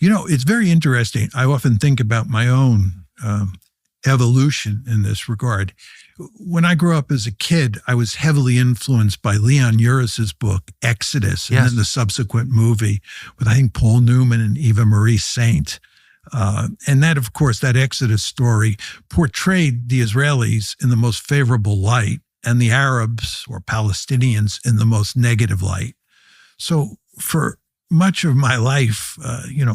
It's very interesting. I often think about my own evolution in this regard. When I grew up as a kid, I was heavily influenced by Leon Uris's book, Exodus, and then the subsequent movie with, I think, Paul Newman and Eva Marie Saint. And that, of course, that Exodus story portrayed the Israelis in the most favorable light and the Arabs or Palestinians in the most negative light. So for much of my life,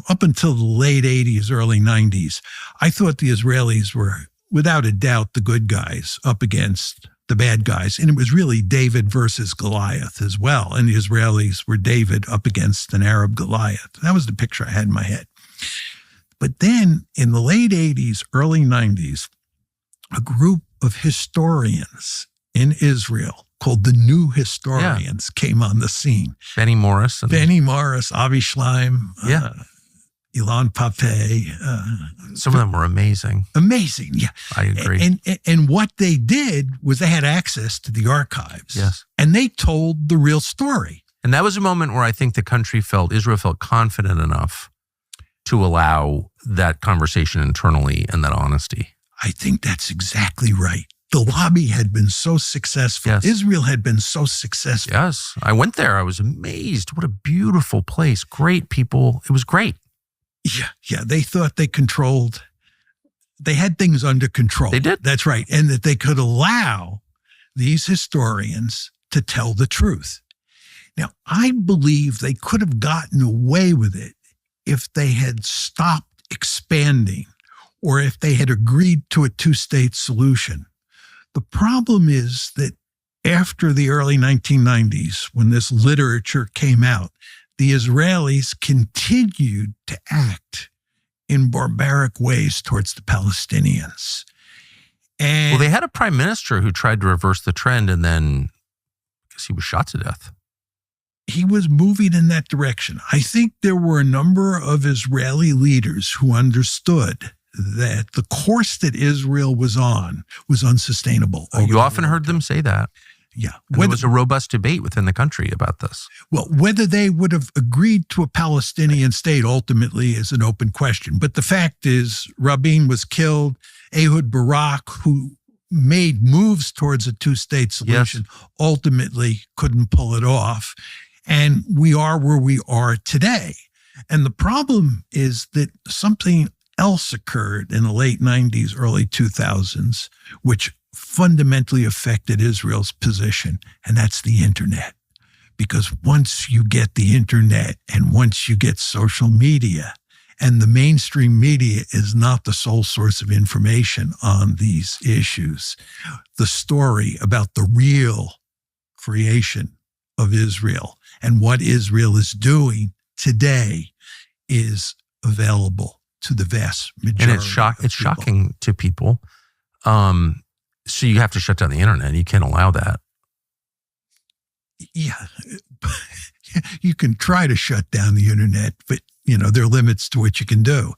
up until the late 80s, early 90s, I thought the Israelis were, without a doubt, the good guys up against the bad guys. And it was really David versus Goliath as well. And the Israelis were David up against an Arab Goliath. That was the picture I had in my head. But then in the late 80s, early 90s, a group of historians in Israel called the New Historians came on the scene. Benny Morris, Avi Schleim, Ilan Pape. Some of them were amazing. Amazing, yeah. I agree. And what they did was they had access to the archives. Yes. And they told the real story. And that was a moment where I think Israel felt confident enough to allow that conversation internally and that honesty. I think that's exactly right. The lobby had been so successful. Yes. Israel had been so successful. Yes. I went there. I was amazed. What a beautiful place. Great people. It was great. Yeah. They thought they had things under control. They did. That's right. And that they could allow these historians to tell the truth. Now, I believe they could have gotten away with it if they had stopped expanding or if they had agreed to a two-state solution. The problem is that after the early 1990s, when this literature came out, the Israelis continued to act in barbaric ways towards the Palestinians. And they had a prime minister who tried to reverse the trend, and then I guess he was shot to death. He was moving in that direction. I think there were a number of Israeli leaders who understood that the course that Israel was on was unsustainable. You often heard them say that. Yeah. There was a robust debate within the country about this. Well, whether they would have agreed to a Palestinian state ultimately is an open question. But the fact is, Rabin was killed. Ehud Barak, who made moves towards a two-state solution, ultimately couldn't pull it off. And we are where we are today. And the problem is that something else occurred in the late 90s, early 2000s, which fundamentally affected Israel's position, and that's the internet. Because once you get the internet and once you get social media, and the mainstream media is not the sole source of information on these issues, the story about the real creation of Israel and what Israel is doing today is available to the vast majority. And it's shocking to people. So you have to shut down the internet. You can't allow that. Yeah. You can try to shut down the internet, but there are limits to what you can do.